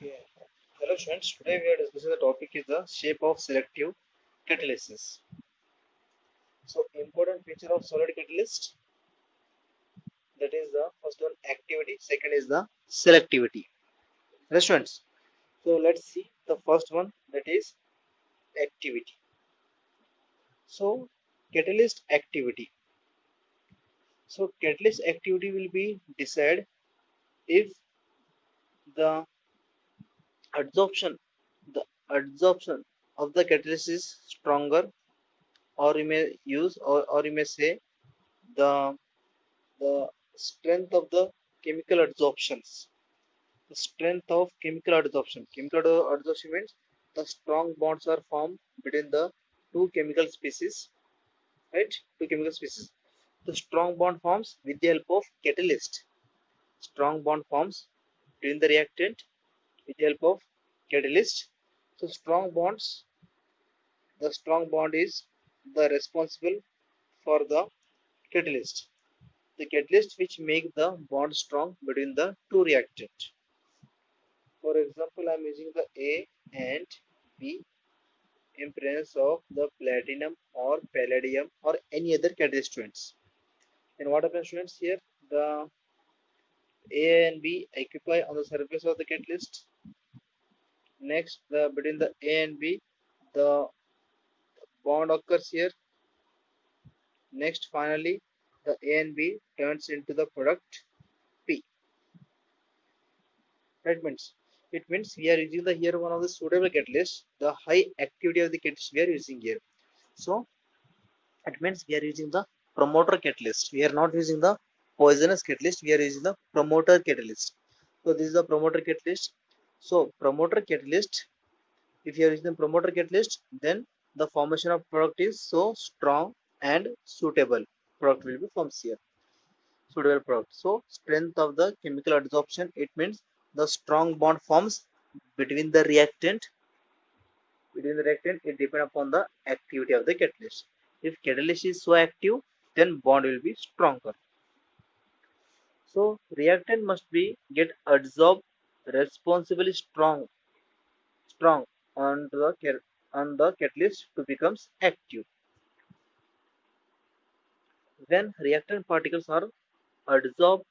Okay. Hello friends, today we are discussing the topic is the shape of selective catalysis. So important feature of solid catalyst, that is the first one activity, second is the selectivity. Yes friends. So let's see the first one, that is activity. So catalyst activity. So catalyst activity will be decided if the adsorption the adsorption of the catalyst is stronger, or you may use or you may say the the strength of the chemical adsorptions. The strength of chemical adsorption. Chemical adsorption means the strong bonds are formed between the two chemical species, right? Two chemical species. The strong bond forms with the help of catalyst. Strong bond forms between the reactant with the help of catalyst. So strong bonds, the strong bond is the responsible for the catalyst. The catalyst which make the bond strong between the two reactant. For example, I am using the A and B in presence of the platinum or palladium or any other catalyst students. And what happens students here? The A and B occupy on the surface of the catalyst. Next, the between the A and B, the bond occurs here. Next, finally, the A and B turns into the product P. That means we are using the here one of the suitable catalyst, the high activity of the catalyst we are using here. So it means we are using the promoter catalyst. We are not using the poisonous catalyst. We are using the promoter catalyst. So this is the promoter catalyst. So promoter catalyst, if you are using the promoter catalyst, then the formation of product is so strong and suitable. Product will be formed here. Suitable product. So strength of the chemical adsorption, it means the strong bond forms between the reactant. Between the reactant, it depends upon the activity of the catalyst. If catalyst is so active, then bond will be stronger. So reactant must be get adsorbed responsibly strong on the catalyst to becomes active. When reactant particles are adsorbed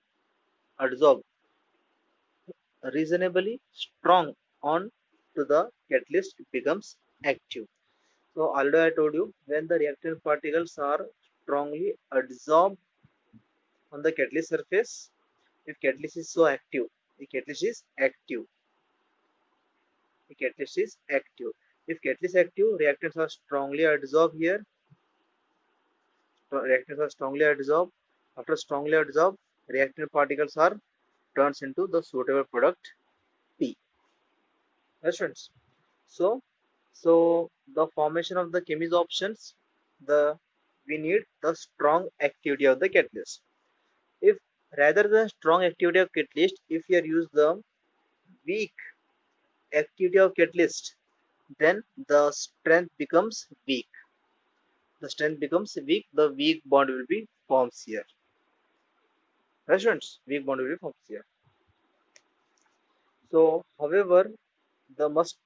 adsorbed reasonably strong on to the catalyst, it becomes active. So already I told you, when the reactant particles are strongly adsorbed on the catalyst surface, if catalyst is so active, the catalyst is active. The catalyst is active. If catalyst active, reactants are strongly adsorbed here. Reactants are strongly adsorbed. After strongly adsorbed, reactant particles are turns into the suitable product P. Yes, friends. So, so the formation of the chemis options, the we need the strong activity of the catalyst. If rather than strong activity of catalyst, if you use the weak activity of catalyst, then the strength becomes weak. The strength becomes weak. The weak bond will be forms here. Right, students? Weak bond will be forms here. So, however, they must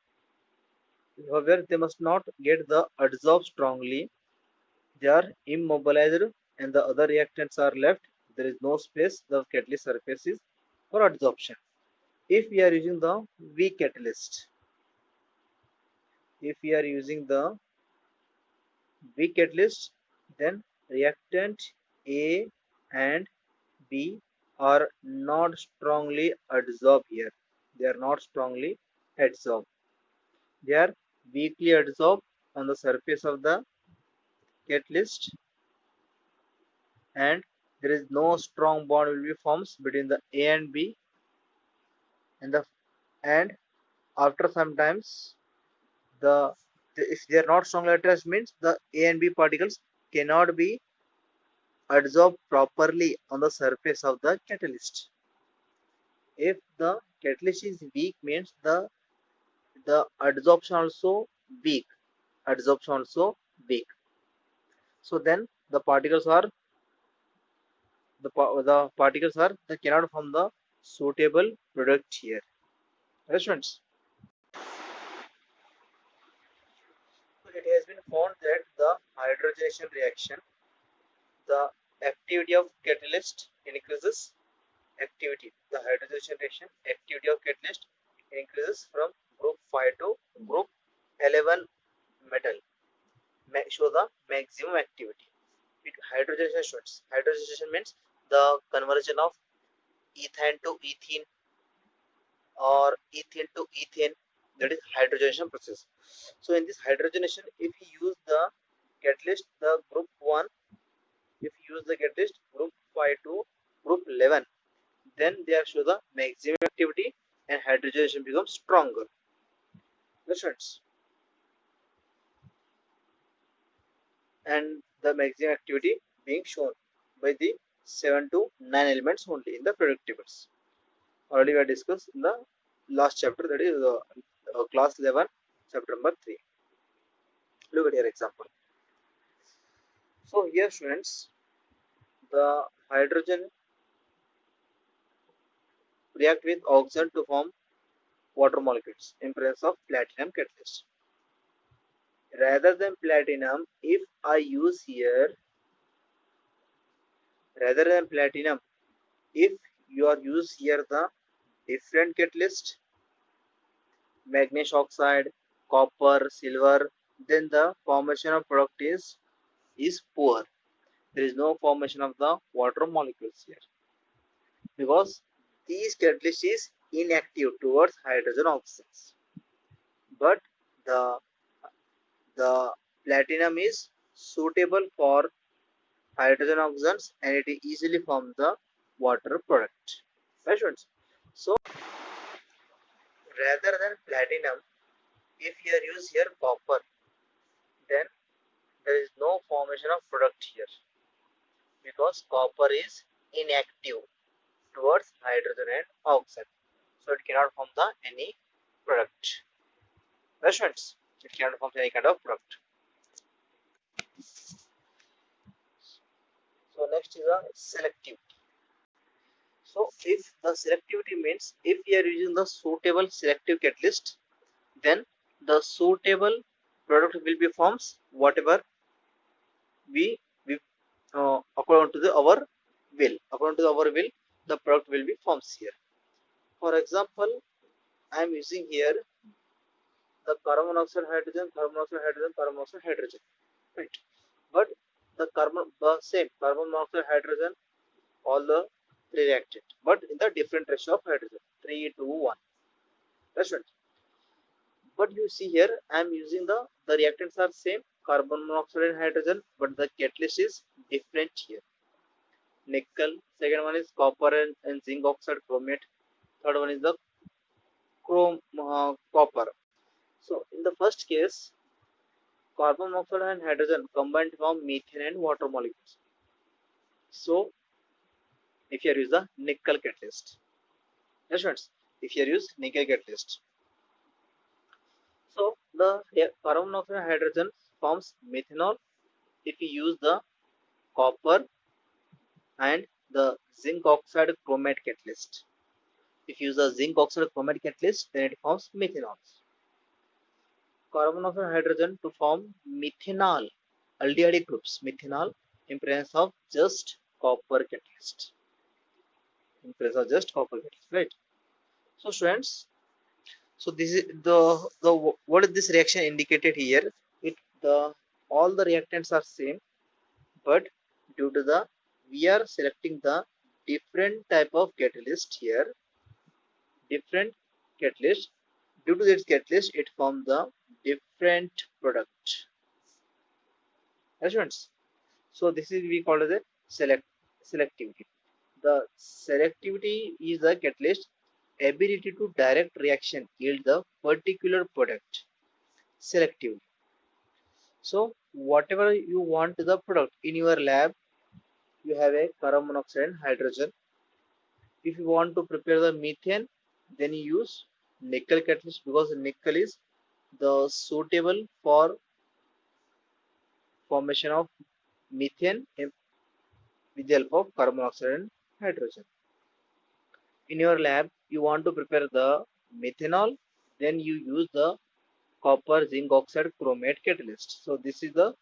not get the adsorb strongly. They are immobilized and the other reactants are left. There is no space. The catalyst surface is for adsorption. If we are using the weak catalyst, if we are using the weak catalyst, then reactant A and B are not strongly adsorbed here. They are not strongly adsorbed. They are weakly adsorbed on the surface of the catalyst, and there is no strong bond will be formed between the A and B, and and after sometimes if they are not strongly attached, means the A and B particles cannot be adsorbed properly on the surface of the catalyst. If the catalyst is weak, means the adsorption also weak. Adsorption also weak. So then the particles are they cannot form the suitable product here. Yes, friends. So it has been found that the hydrogenation reaction, the activity of catalyst increases. Activity, the hydrogenation reaction activity of catalyst increases from group 5 to group 11 metal. Show the maximum activity. Hydrogenation shows. Hydrogenation means the conversion of ethane to ethene or ethene to ethane. That is hydrogenation process. So in this hydrogenation, if you use the catalyst, the group 1, if you use the catalyst group 5 to group 11, then they show the maximum activity and hydrogenation becomes stronger. Understands? And the maximum activity being shown by the 7 to 9 elements only in the product tables. Already we have discussed in the last chapter, that is class 11, chapter number 3. Look at your example. So here students, the hydrogen react with oxygen to form water molecules in presence of platinum catalyst. Rather than platinum, if I use here, rather than platinum, if you are use here the different catalyst, magnesium oxide, copper, silver, then the formation of product is poor. There is no formation of the water molecules here because these catalyst is inactive towards hydrogen oxides. But the the platinum is suitable for hydrogen oxides and it easily forms the water product. Right, friends? So rather than platinum, if you use here copper, then there is no formation of product here because copper is inactive towards hydrogen and oxide, so it cannot form the any product. Right, friends? It cannot form any kind of product. So next is a selective. So if the selectivity means if we are using the suitable selective catalyst, then the suitable product will be forms whatever we according to our will. According to our will, the product will be forms here. For example, I am using here the carbon monoxide hydrogen, carbon monoxide hydrogen, carbon monoxide hydrogen, right? But the same carbon monoxide hydrogen, all the three reacted, but in the different ratio of hydrogen, 3 to 1. That's right. But you see here, I am using the reactants are same, carbon monoxide and hydrogen, but the catalyst is different here. Nickel, second one is copper and zinc oxide chromate, third one is the copper. So in the first case, carbon monoxide and hydrogen combined to form methane and water molecules. So if you use the nickel catalyst, yes friends, if you use nickel catalyst, so the carbon monoxide and hydrogen forms methanol if you use the copper and the zinc oxide chromate catalyst. If you use the zinc oxide chromate catalyst, then it forms methanol. Carbon monoxide and hydrogen to form methanol, aldehyde groups, methanol in presence of just copper catalyst. In presence of just copper catalyst, right? So students, so this is the what is this reaction indicated here? It the all the reactants are same, but due to the we are selecting the different type of catalyst here, different catalyst. Due to this catalyst, it forms the different product. Students, so this is we call as a selectivity. The selectivity is the catalyst ability to direct reaction yield the particular product selectively. So whatever you want the product in your lab, you have a carbon monoxide and hydrogen. If you want to prepare the methane, then you use nickel catalyst because nickel is the suitable for formation of methane with the help of carbon monoxide and hydrogen. In your lab, you want to prepare the methanol, then you use the copper zinc oxide chromate catalyst. So this is the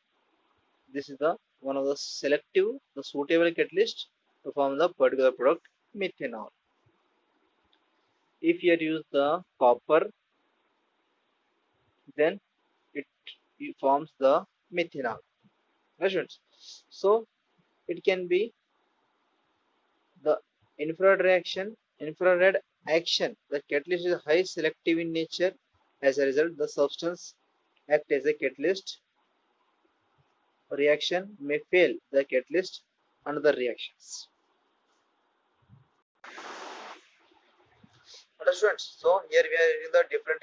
one of the selective, the suitable catalyst to form the particular product methanol. If you use the copper, then it, it forms the methanol. Right? So it can be the infrared action. The catalyst is high selective in nature. As a result, the substance act as a catalyst. Reaction may fail the catalyst. Another reactions. Understood? So here we are using the different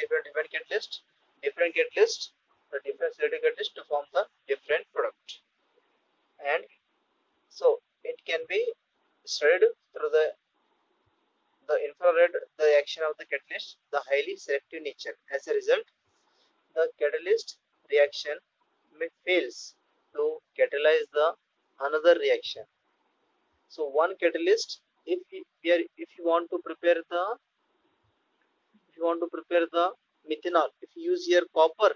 catalyst, the different selective catalyst to form the different product. And so it can be studied through the infrared, the action of the catalyst, the highly selective nature. As a result, the catalyst reaction may fails to catalyze the another reaction. So one catalyst, if you want to prepare the methanol, if you use here copper,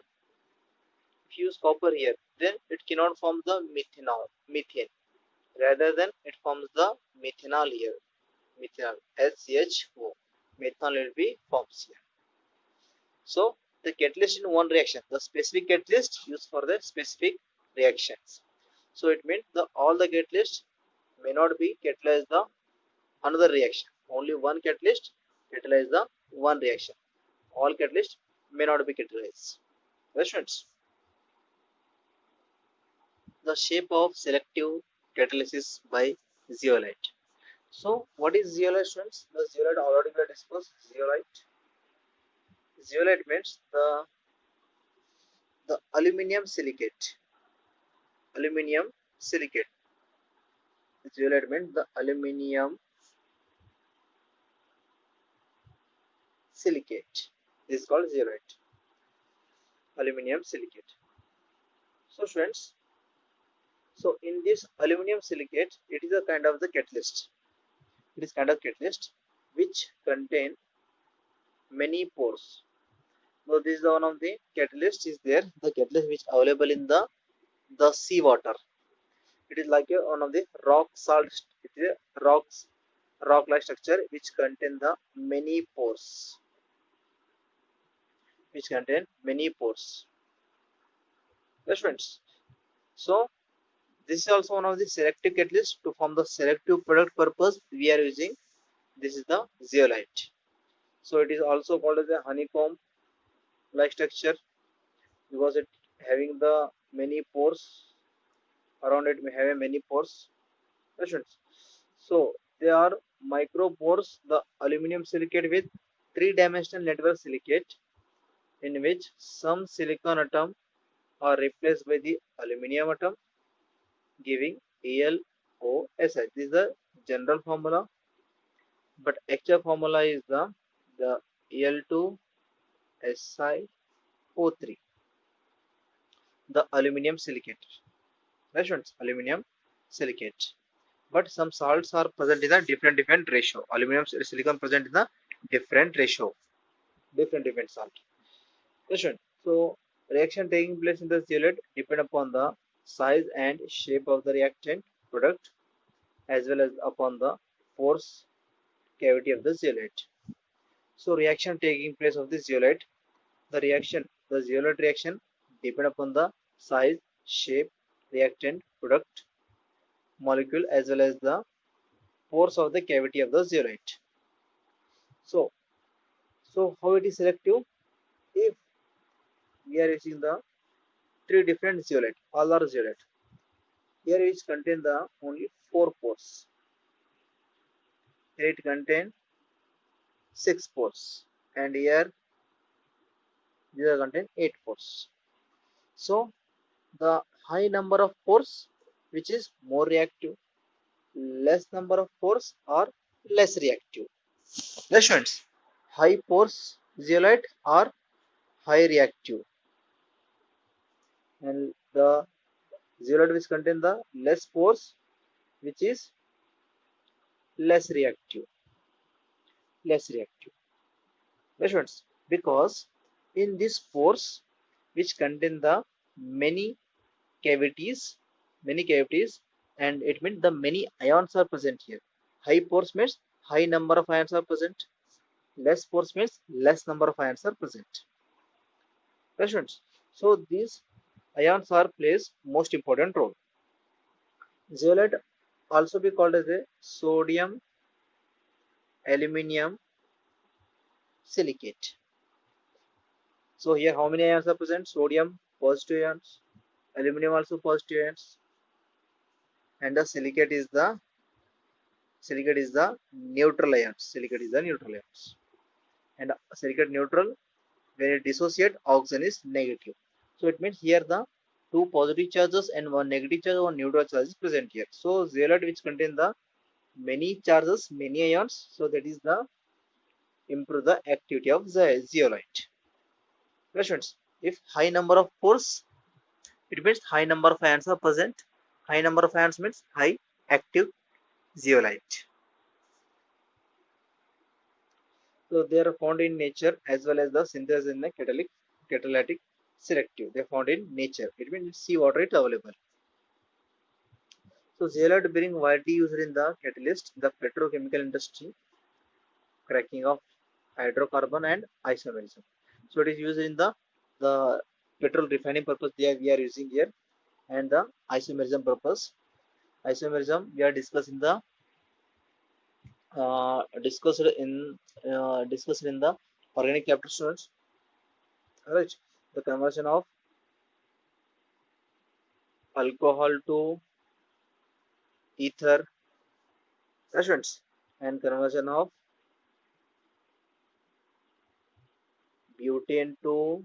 if you use copper here, then it cannot form the methane. Rather than it forms the methanol here. Methanol, SHO. Methanol will be forms here. So the catalyst in one reaction, the specific catalyst used for the specific reactions. So it means all the catalysts may not be catalyze the another reaction. Only one catalyst catalyze the one reaction. All catalysts may not be catalyzed. Students, the shape of selective catalysis by zeolite. So what is zeolite, students? The zeolite already we discussed. Zeolite means the aluminum silicate. Aluminum silicate. Zeolite means the aluminum silicate. This is called zeolite. Aluminum silicate. So students, so in this aluminum silicate, it is a kind of the catalyst. It is kind of catalyst which contain many pores. So this is one of the catalyst is there. The catalyst which available in the sea water. It is like one of the rock salt. It is a rock-like structure which contain the many pores. Which contain many pores. Yes, friends. So this is also one of the selective catalyst to form the selective product purpose. We are using this is the zeolite. So it is also called as a honeycomb like structure because it having the many pores around it may have many pores. So they are micropores, the aluminum silicate with three-dimensional network silicate in which some silicon atom are replaced by the aluminum atom giving AlOSi. This is the general formula, but actual formula is the Al2SiO3, the aluminum silicate. Right, students? Aluminum silicate. But some salts are present in a different ratio. Aluminum silicon present in a different ratio. Different salt. Question. So reaction taking place in the zeolite depend upon the size and shape of the reactant product as well as upon the pores cavity of the zeolite. So reaction taking place of the zeolite, the zeolite reaction depend upon the size, shape, reactant product, molecule as well as the pores of the cavity of the zeolite. So how it is selective? If we are using the three different zeolite, all are zeolite. Here which contain the only four pores. Here it contain six pores, and here these are contain eight pores. So the high number of pores, which is more reactive, less number of pores are less reactive. Yes, friends. High pores zeolite are high reactive, and the zeolite which contain the less pores, which is less reactive. Measurements, because in these pores which contain the many cavities, many cavities, and it means the many ions are present here. High pores means high number of ions are present. Less pores means less number of ions are present. Measurements. So these ions are plays most important role. Zeolite also be called as a sodium aluminium silicate. So here how many ions are present? Sodium positive ions, aluminum also positive ions, and the silicate is the neutral ions. Silicate is the neutral ions. And silicate neutral, when it dissociate, oxygen is negative. So it means here the two positive charges and one negative charge, one neutral charge is present here. So zeolite which contain the many charges, many ions, so that is the improve the activity of the zeolite. Questions. If high number of pores, it means high number of ions are present. High number of ions means high active zeolite. So they are found in nature as well as the synthesis in the catalytic selective. They are found in nature. It means seawater is available. So zeolite being widely used in the catalyst, the petrochemical industry, cracking of hydrocarbon and isomerism. So it is used in the petrol refining purpose we are using here, and the isomerism purpose. Isomerism we are discussing the discussed in the organic chapter students. Right, the conversion of alcohol to ether, students, and conversion of butane to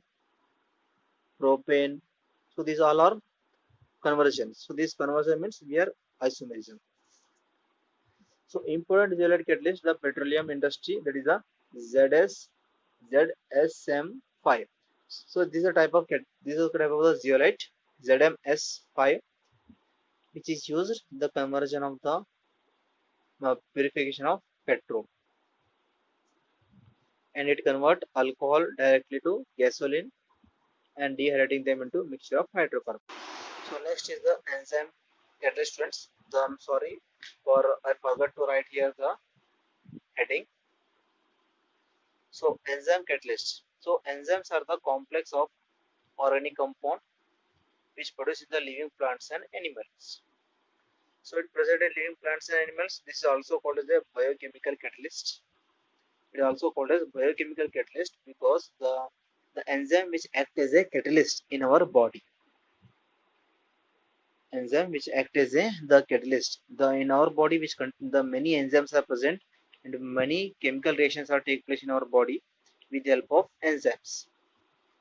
propane. So these all are conversions. So this conversion means we are isomerism. So important zeolite catalyst, the petroleum industry, that is a ZS ZSM5. So this is a type of this is a type of the zeolite ZMS5, which is used the conversion of the purification of petrol, and it convert alcohol directly to gasoline and dehydrating them into mixture of hydrocarbon. So next is the enzyme catalyst, friends. I'm sorry for I forgot to write here the heading. So enzyme catalysts. So enzymes are the complex of organic compound which produce in the living plants and animals. So it present in living plants and animals. This is also called as a biochemical catalyst. It is also called as biochemical catalyst because the enzyme which act as a catalyst in our body. Enzyme which act as the catalyst. The in our body which the many enzymes are present and many chemical reactions are take place in our body with the help of enzymes.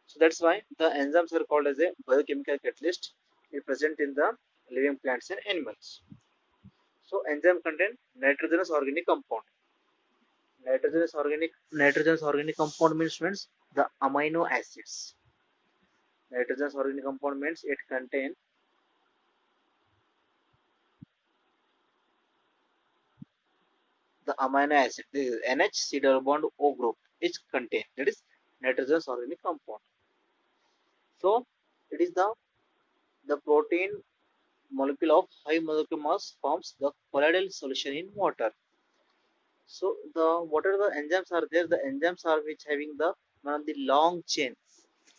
So that's why the enzymes are called as a biochemical catalyst. It present in the living plants and animals. So enzyme contain nitrogenous organic compound. Nitrogenous organic compound means the amino acids. Nitrogenous organic compound means it contain the amino acid. This is NH double bond O group is contained. That is nitrogenous organic compound. So it is the protein molecule of high molecular mass forms the colloidal solution in water. So the whatever the enzymes are there, the enzymes are which having the one of the long chain.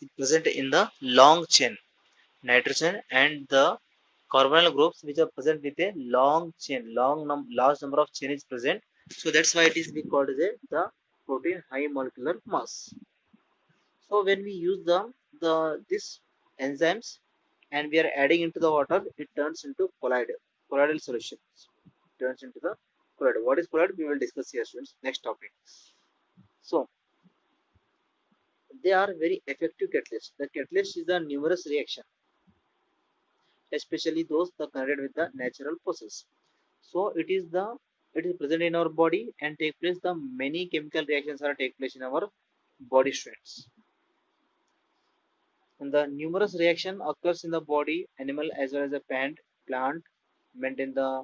It present in the long chain. Nitrogen and the carbonyl groups which are present with a long chain, large number of chain is present. So that's why it is be called as the protein high molecular mass. So when we use the this enzymes and we are adding into the water, it turns into colloidal solutions. Turns into the colloid. What is colloid? We will discuss here, students. Next topic. So they are very effective catalysts. The catalyst is the numerous reaction, especially those that connected with the natural process. So it is present in our body and take place. The many chemical reactions are take place in our body strains. And the numerous reaction occurs in the body, animal as well as the plant, maintain the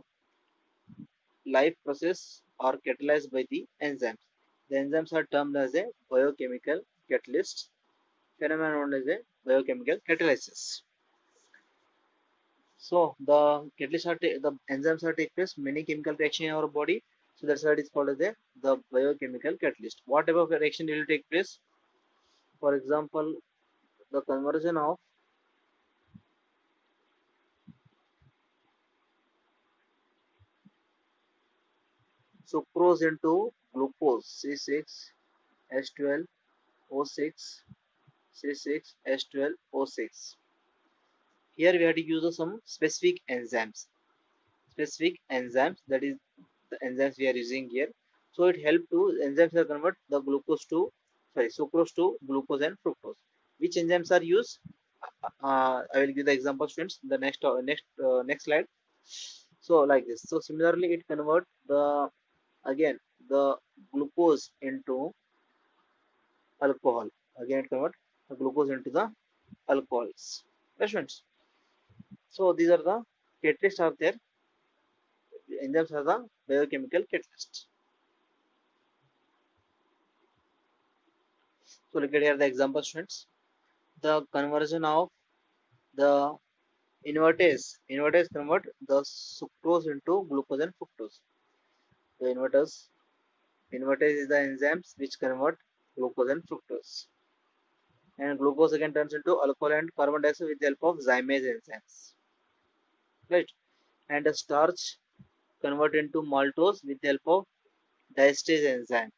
life process are catalyzed by the enzymes. The enzymes are termed as a biochemical catalyst, phenomenon known as a biochemical catalysis. So the the enzymes are take place many chemical reaction in our body. So that's why it is called as the biochemical catalyst. What type of reaction will take place? For example, the conversion of sucrose into glucose C6H12O6 C6H12O6. Here we have to use some specific enzymes. That is the enzymes we are using here. So it helps to enzymes to convert the sucrose to glucose and fructose. Which enzymes are used? I will give the example, students. The next slide. So like this. So similarly, it convert the again the glucose into alcohol. Again, it convert the glucose into the alcohols. Right, students. So these are the catalysts are there. The enzymes are the biochemical catalysts. So look at here the example, students. The conversion of the invertase convert the sucrose into glucose and fructose. The invertase is the enzymes which convert glucose and fructose. And glucose again turns into alcohol and carbon dioxide with the help of zymase enzymes. Right? And the starch convert into maltose with the help of diastase enzyme.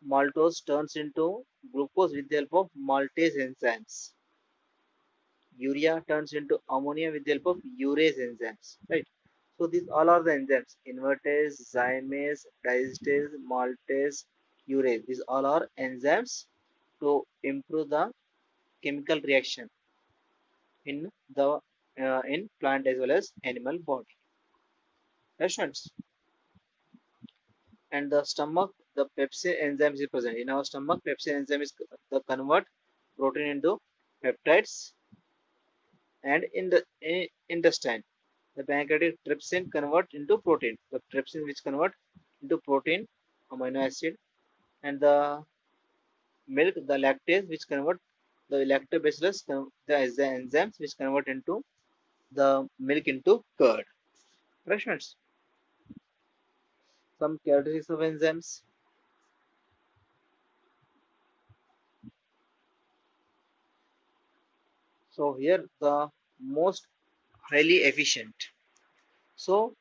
Maltose turns into glucose with the help of maltase enzymes. Urea turns into ammonia with the help of urease enzymes. Right? So these all are the enzymes: invertase, zymase, diastase, maltase, urease. These all are enzymes to improve the chemical reaction in the in plant as well as animal body. Right, students? And the stomach, the pepsin enzyme is present in our stomach. Pepsin enzyme is the convert protein into peptides. And in the intestine, the pancreatic trypsin convert into protein, the trypsin which convert into protein amino acid. And the milk, the lactase which convert the lactobacillus, the enzymes which convert into the milk into curd. Right, friends? Some characteristics of enzymes. So here the most highly efficient. So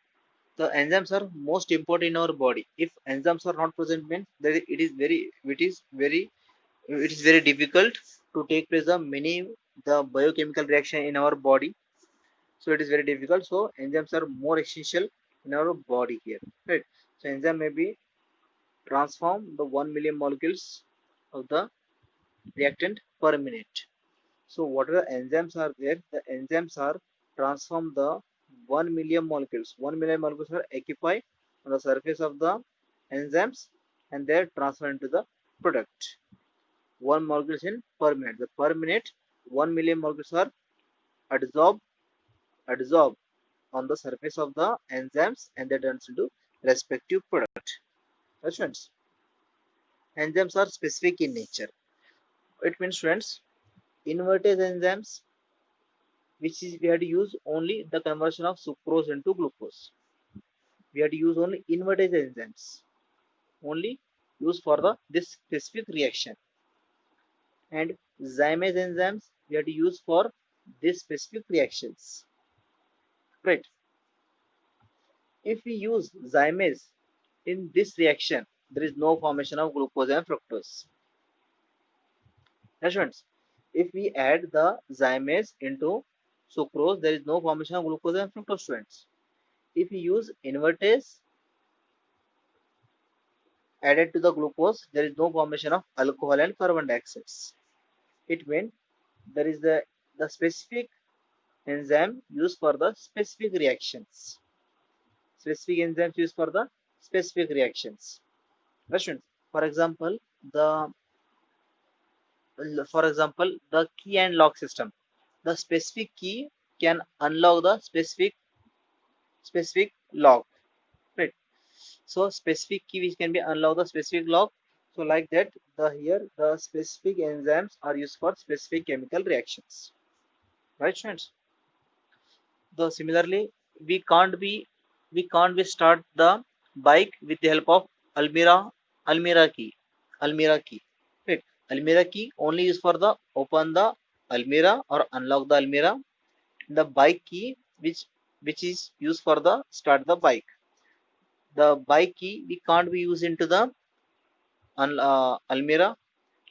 the enzymes are most important in our body. If enzymes are not present, means that it is very difficult to take place the many the biochemical reaction in our body. So it is very difficult. So enzymes are more essential in our body here. Right. So enzyme may be transform the 1 million molecules of the reactant per minute. So whatever enzymes are there, the enzymes are transform the 1 million molecules. 1 million molecules are occupied on the surface of the enzymes and they are transferred into the product. 1 molecule in per minute. The per minute 1 million molecules are adsorbed on the surface of the enzymes and they turns into respective product. Friends, enzymes are specific in nature. It means, friends, invertase enzymes, which is we have to use only the conversion of sucrose into glucose. We have to use only invertase enzymes, only used for the this specific reaction. And zymase enzymes we have to use for this specific reactions. Right? If we use zymase in this reaction, there is no formation of glucose and fructose. Now, students, if we add the zymase into sucrose, there is no formation of glucose and fructose, students. If we use invertase added to the glucose, there is no formation of alcohol and carbon dioxide. It means there is the specific enzyme used for the specific reactions. Specific enzymes used for the specific reactions. Questions. For example, the the key and lock system. The specific key can unlock the specific lock. Right. So specific key which can be unlock the specific lock. So like that, the here the specific enzymes are used for specific chemical reactions. Right, friends? The similarly, we can't be we can't be start the bike with the help of Almira key. Almira key. Right. Almira key only used for the open the Almira or unlock the Almira. The bike key which is used for the start the bike. The bike key we can't be used into the Almira,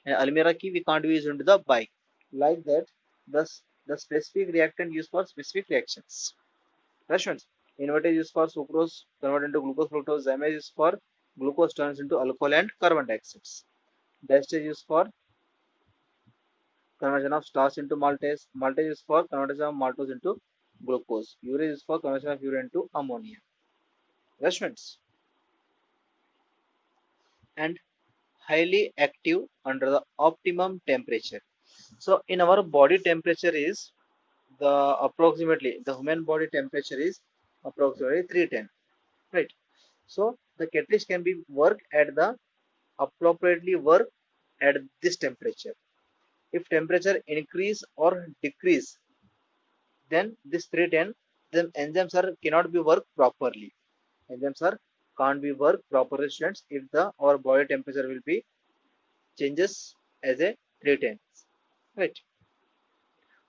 and Almira key we can't be used into the bike. Like that, the specific reactant used for specific reactions. Rations. Inverter is used for sucrose converted into glucose fructose. Zyme is used for glucose turns into alcohol and carbon dioxide. Diester is used for conversion of starch into maltase. Maltase is used for conversion of maltose into glucose. Urea is used for conversion of urea into ammonia. Rations. And highly active under the optimum temperature. So in our body temperature is the approximately the human body temperature is approximately 310, right? So the catalyst can be work at the appropriately work at this temperature. If temperature increase or decrease, then this 310, then enzymes are cannot be work properly. Enzymes are can't be work properly, students, if the our body temperature will be changes as a 310, right?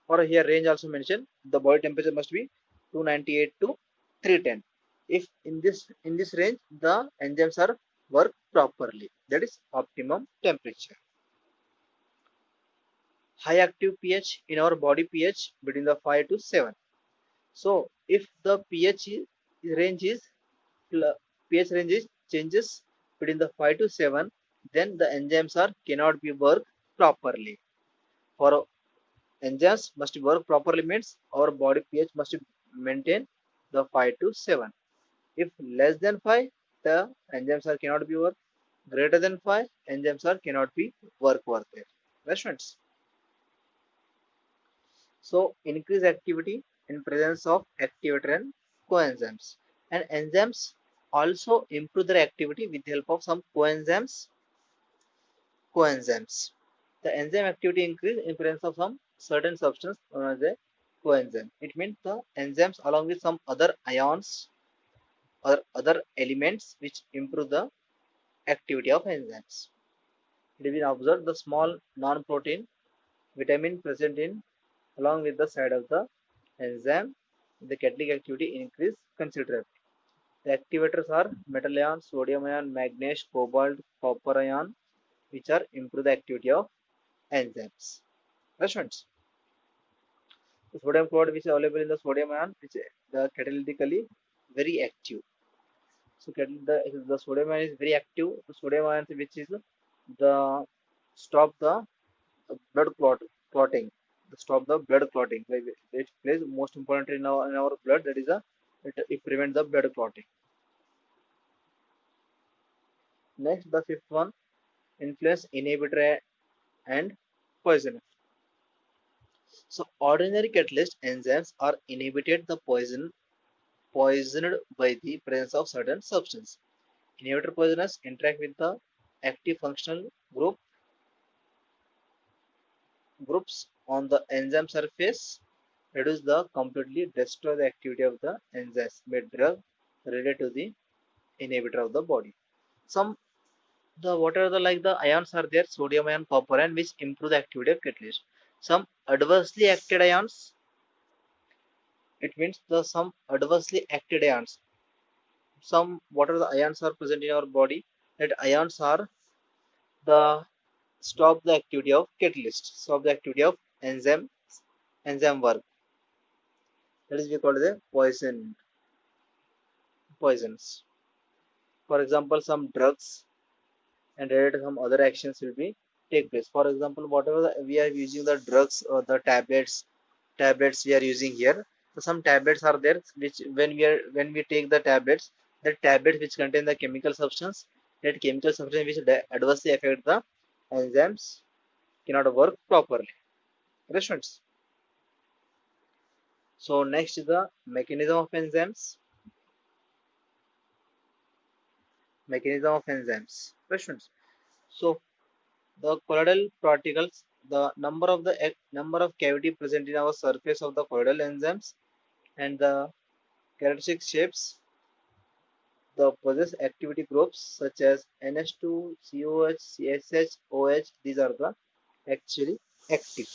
Or here range also mentioned the body temperature must be 298 to 310. If in this range the enzymes are work properly, that is optimum temperature. High active pH in our body pH between the 5 to 7. So if the range is pH range is changes between the 5 to 7, then the enzymes are cannot be work properly. For enzymes must work properly means our body pH must maintain the 5 to 7. If less than 5, the enzymes are cannot be work. Greater than 5, enzymes are cannot be work there. Right, friends? So increase activity in presence of activator and coenzymes. And enzymes also improve their activity with the help of some coenzymes. The enzyme activity increase in presence of some certain substance known as a coenzyme. It means the enzymes along with some other ions or other elements which improve the activity of enzymes. It has been observed the small non-protein vitamin present in along with the side of the enzyme, the catalytic activity increase considerably. The activators are metal ion, sodium ion, manganese, cobalt, copper ion, which are improve the activity of enzymes. Questions? The sodium chloride which is available in the sodium ion, which is the catalytically very active. So the sodium ion is very active. The sodium ion which is the stop the blood clotting. The stop the blood clotting. It plays most important in our blood. That is it prevents the blood clotting. Next, the fifth one, influence inhibitor and poison. So ordinary catalyst enzymes are inhibited the poisoned by the presence of certain substance. Inhibitor poisonous interact with the active functional groups on the enzyme surface, reduce the completely destroy the activity of the enzymes made drug related to the inhibitor of the body. Some the whatever the like the ions are there, sodium ion, copper ion, which improve the activity of catalyst. Some adversely acted ions, it means the some adversely acted ions. Some what are the ions are present in our body, that ions are the stop the activity of catalyst, stop the activity of enzyme work. That is we call the poisons. For example, some drugs and related some other actions will be take place. For example, whatever we are using the drugs or the tablets we are using here. So some tablets are there which when we take the tablets, the tablets which contain the chemical substance, that chemical substance which adversely affect the enzymes cannot work properly. Questions. So next is the mechanism of enzymes. Mechanism of enzymes. Questions. So the colloidal particles, the number of cavity present in our surface of the colloidal enzymes, and the characteristic shapes, the possess activity groups such as NH2, COH, CSH, OH. These are the actually active.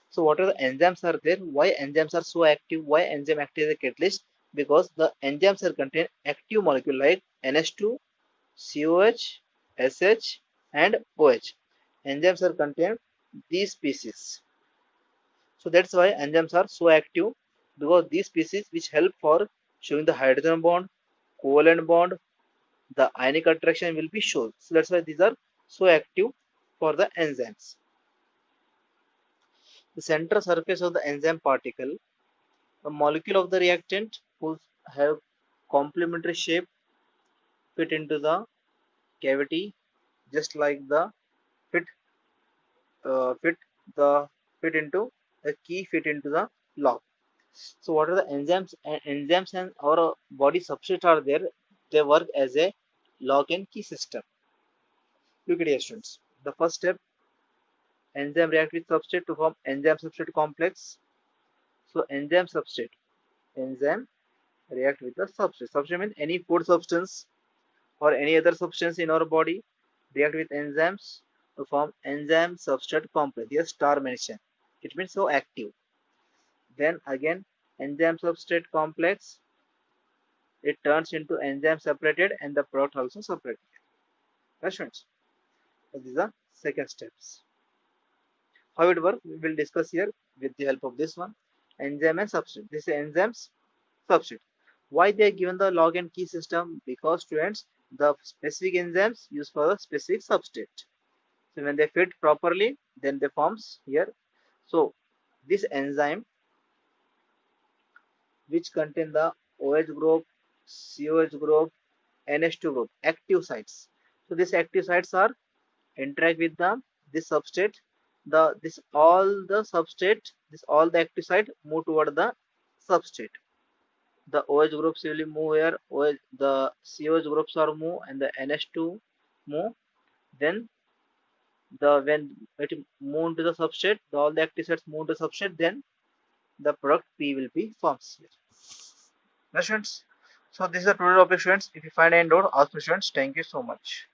So what are the enzymes are there? Why enzymes are so active? Why enzyme act as a catalyst? Because the enzymes are contain active molecule like NH2, COH, SH, and OH. Enzymes are contain these species. So that's why enzymes are so active, because these species which help for showing the hydrogen bond, covalent bond, the ionic attraction will be shown. So that's why these are so active for the enzymes. The central surface of the enzyme particle, the molecule of the reactant who have complementary shape fit into the cavity, just like the fit fit the fit into the key fit into the lock. So what are the enzymes? Enzymes and our body substrate are there. They work as a lock and key system. Look at here, students. The first step, enzyme react with substrate to form enzyme substrate complex. So enzyme react with the substrate. Substrate means any food substance or any other substance in our body react with enzymes to form enzyme substrate complex. Here star mention. It means so active. Then again enzyme substrate complex, it turns into enzyme separated and the product also separated. Right, students? So these are second steps. How it works, we will discuss here with the help of this one. Enzyme and substrate. This is enzymes substrate. Why they are given the log and key system? Because students, the specific enzymes used for the specific substrate. So when they fit properly, then they forms here. So this enzyme which contain the OH group, COH group, NH2 group, active sites. So these active sites are interact with the this substrate. This all the substrate, this all the active site move toward the substrate. The OH groups will move here, the COH groups are move and the NH2 move. Then when it move to the substrate, all the active sites move to the substrate, then the product P will be forms here. Now students, so this is the total topic students. If you find any doubt, ask me students. Thank you so much.